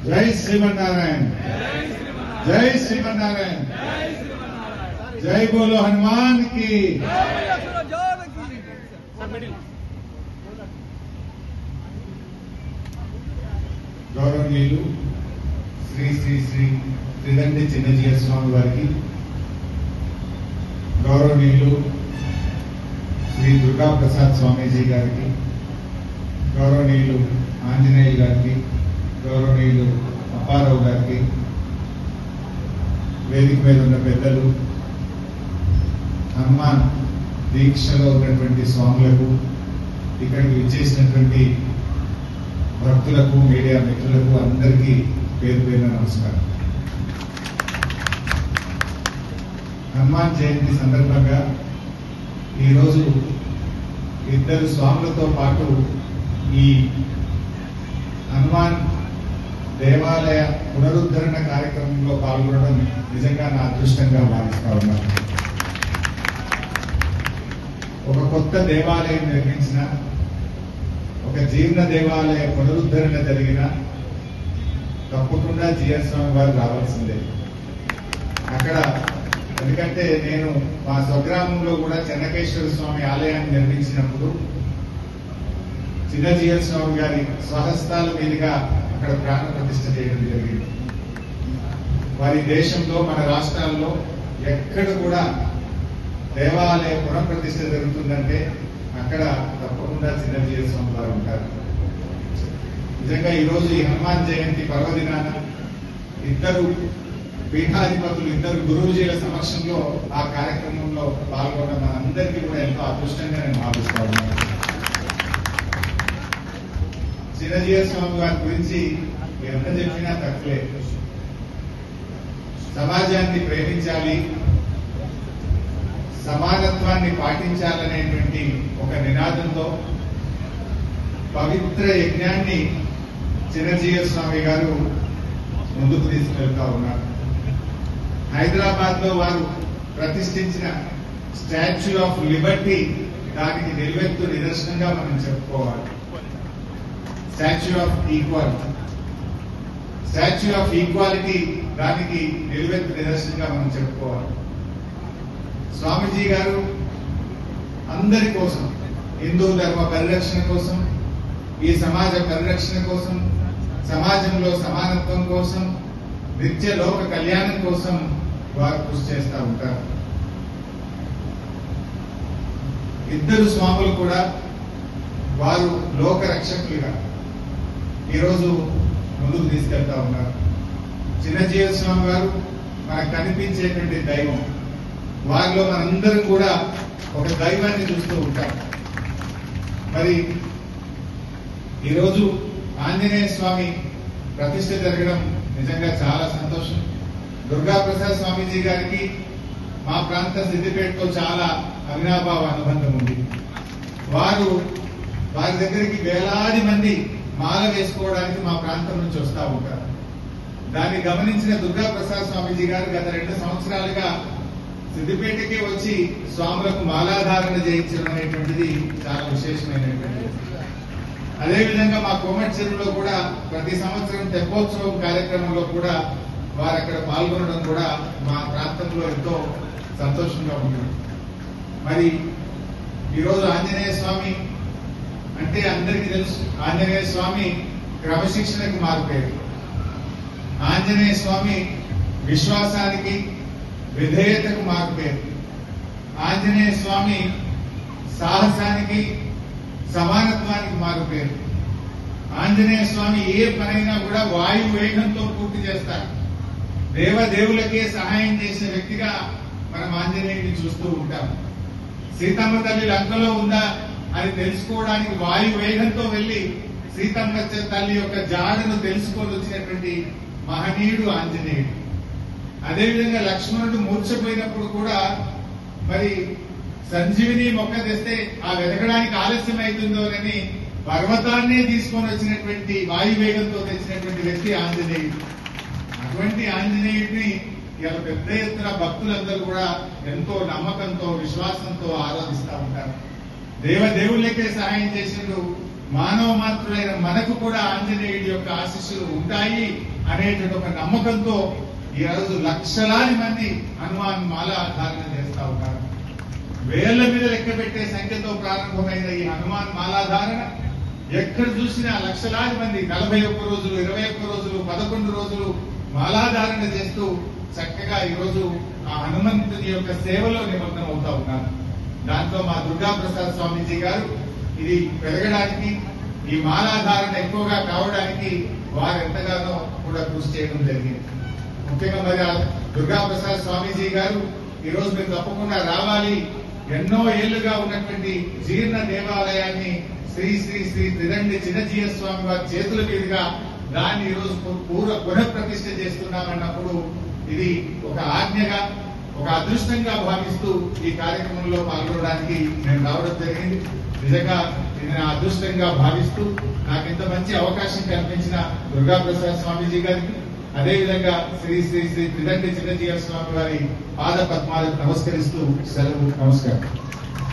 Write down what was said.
जय श्रीमन्नारायण, जय श्रीमन्नारायण, जय बोलो हनुमान की। गौरवनीयुलु श्री श्री श्री त्रिदंडी चिन्नजीव स्वामी वारिकी, गौरवनीयुलु श्री दुर्गा प्रसाद स्वामीजी गारिकी, गौरवनीयुलु आंजनेय गारिकी, गौरवनीयुलु अप्पाराవు గారికి, వేదిక మీద ఉన్న పెద్దలు, హనుమాన్ దీక్షలో ఉన్నటువంటి స్వాములకు, ఇక్కడికి విచ్చేసినటువంటి భక్తులకు, మీడియా మిత్రులకు అందరికీ పేరు పేరున నమస్కారం. హనుమాన్ జయంతి సందర్భంగా ఈరోజు ఇద్దరు స్వాములతో పాటు ఈ హనుమాన్ దేవాలయ పునరుద్ధరణ కార్యక్రమంలో పాల్గొనడం నిజంగా నా అదృష్టంగా భావిస్తా ఉన్నాను. ఒక కొత్త దేవాలయం నిర్మించిన, ఒక జీర్ణ దేవాలయ పునరుద్ధరణ జరిగిన తప్పకుండా జిఎస్ స్వామి వారు రావాల్సిందే అక్కడ. ఎందుకంటే నేను మా స్వగ్రామంలో కూడా చెన్నకేశ్వర స్వామి ఆలయాన్ని నిర్మించినప్పుడు చిన్న జిఎస్ స్వామి గారి స్వహస్తాల మీదుగా అక్కడ ప్రాణ ప్రతిష్ఠ చేయడం జరిగింది. వారి దేశంలో, మన రాష్ట్రాల్లో ఎక్కడ కూడా దేవాలయ పునఃప్రతిష్ఠ జరుగుతుందంటే అక్కడ తప్పకుండా చిన్న జిఎస్ స్వామి వారు ఉంటారు. నిజంగా ఈరోజు ఈ హనుమాన్ జయంతి పర్వదినాన ఇద్దరు పీఠాధిపతులు, ఇద్దరు గురువుజీల సమక్షంలో ఆ కార్యక్రమంలో పాల్గొనడం మనందరికీ కూడా ఎంతో అదృష్టంగా నేను భావిస్తా ఉన్నాను. చిన్నజీవ స్వామి గారి గురించి ఎంత చెప్పినా తక్కువే. సమాజాన్ని ప్రేమించాలి, సమానత్వాన్ని పాటించాలనేటువంటి ఒక నినాదంతో పవిత్ర యజ్ఞాన్ని చిన్నజీవ స్వామి గారు ముందుకు తీసుకెళ్తా ఉన్నారు. హైదరాబాద్ లో వారు ప్రతిష్ఠించిన స్టాచ్యూ ఆఫ్ లిబర్టీ దానికి నిలువెత్తు నిదర్శనంగా మనం చెప్పుకోవాలి. స్టాచ్యూ ఆఫ్ ఈక్వాలిటీ దానికి నిలువెత్తు నిదర్శనంగా మనం చెప్పుకోవాలి. స్వామీజీ గారు అందరి కోసం, హిందూ ధర్మ పరిరక్షణ కోసం, ఈ సమాజ పరిరక్షణ కోసం, సమాజంలో సమానత్వం కోసం, నిత్య లోక కళ్యాణం కోసం వారు కృషి చేస్తూ ఉంటారు. ఇద్దరు స్వాములు కూడా వారు లోక రక్షకులుగా ఈరోజు ముందుకు తీసుకెళ్తా ఉన్నారు. చిన్నజీవ స్వామి వారు మనకు కనిపించేటువంటి దైవం. వారిలో మనందరం కూడా ఒక దైవాన్ని చూస్తూ ఉంటాం. మరి ఈరోజు ఆంజనేయ స్వామి ప్రతిష్ఠ జరగడం నిజంగా చాలా సంతోషం. దుర్గా ప్రసాద్ స్వామీజీ గారికి మా ప్రాంత సిద్దిపేటతో చాలా అవినాభావ అనుబంధం ఉంది. వారి దగ్గరికి వేలాది మంది మాల వేసుకోవడానికి మా ప్రాంతం నుంచి వస్తూ ఉంటారు. దాన్ని గమనించిన దుర్గా ప్రసాద్ స్వామీజీ గారు గత 2 సంవత్సరాలుగా సిద్దిపేటకే వచ్చి స్వాములకు మాలాధారణ చేయించడం అనేటువంటిది చాలా విశేషమైనటువంటిది. అదేవిధంగా మా కోమటి చెరువులో కూడా ప్రతి సంవత్సరం తెప్పోత్సవం కార్యక్రమంలో కూడా వారు అక్కడ పాల్గొనడం కూడా మా ప్రాంతంలో ఎంతో సంతోషంగా ఉంటుంది. మరి ఈరోజు ఆంజనేయ స్వామి అంటే అందరికీ తెలుసు. ఆంజనేయ స్వామి క్రమశిక్షణకు మారిపోయారు. ఆంజనేయ స్వామి విశ్వాసానికి, విధేయతకు మారిపోయారు. ఆంజనేయ స్వామి సాహసానికి, సమానత్వానికి మారిపోయారు. ఆంజనేయ స్వామి ఏ పనైనా కూడా వాయు వేగంతో పూర్తి చేస్తారు. దేవదేవులకే సహాయం చేసిన వ్యక్తిగా మనం ఆంజనేయుడిని చూస్తూ ఉంటాం. సీతమ్మ తల్లి లంకలో ఉందా అని తెలుసుకోవడానికి వాయు వేగంతో వెళ్లి సీతమ్మ తల్లి యొక్క జాడను తెలుసుకొని వచ్చినటువంటి మహనీయుడు ఆంజనేయుడు. అదేవిధంగా లక్ష్మణుడు మూర్ఛపోయినప్పుడు కూడా మరి సంజీవిని మొక్క తెస్తే ఆ వెతకడానికి ఆలస్యం అవుతుందోనని పర్వతాన్నే తీసుకొని వచ్చినటువంటి వాయువేగంతో తెచ్చినటువంటి వ్యక్తి ఆంజనేయుడు. అటువంటి ఆంజనేయుడిని ఇలా పెద్ద ఎత్తున భక్తులందరూ కూడా ఎంతో నమ్మకంతో, విశ్వాసంతో ఆరాధిస్తూ ఉంటారు. దేవదేవులకే సహాయం చేసిండు. మానవ మాత్రులైన మనకు కూడా ఆంజనేయుడి యొక్క ఆశీస్సులు ఉంటాయి అనేటువంటి ఒక నమ్మకంతో ఈ రోజు లక్షలాది మంది హనుమాన్ మాల ధారణ చేస్తా ఉన్నారు. వేళ్ల మీద లెక్క పెట్టే సంఖ్యతో ప్రారంభమైన ఈ హనుమాన్ మాలాధారణ ఎక్కడ చూసినా లక్షలాది మంది 41 రోజులు, 21 రోజులు, 11 రోజులు మాలాధారణ చేస్తూ చక్కగా ఈ రోజు ఆ హనుమంతుని యొక్క సేవలో నిమగ్నం అవుతా ఉన్నారు. దాంతో మా దుర్గా ప్రసాద్ స్వామీజీ గారు ఇది పెరగడానికి, ఈ మాలాధారణ ఎక్కువగా కావడానికి వారు ఎంతగానో కూడా కృషి చేయడం జరిగింది. ముఖ్యంగా మరి దుర్గా ప్రసాద్ స్వామీజీ గారు ఈ రోజు మీరు తప్పకుండా రావాలి. ఎన్నో ఏళ్లుగా ఉన్నటువంటి జీర్ణ దేవాలయాన్ని శ్రీ శ్రీ శ్రీ త్రిదండి చిన్నజీయ స్వామి వారి చేతుల మీదుగా దాన్ని ఈ రోజు పునఃప్రతిష్ఠ చేస్తున్నామన్నప్పుడు ఇది ఒక ఆజ్ఞగా, ఒక అదృష్టంగా భావిస్తూ ఈ కార్యక్రమంలో పాల్గొనడానికి నేను రావడం జరిగింది. నిజంగా ఇది నా అదృష్టంగా భావిస్తూ నాకు ఇంత మంచి అవకాశం కల్పించిన దుర్గా ప్రసాద్ స్వామీజీ గారికి, అదేవిధంగా శ్రీ శ్రీ శ్రీ త్రిదండి చిన్నజీయ స్వామి వారి పాద పద్మాలకు నమస్కరిస్తూ సెలవు. నమస్కారం.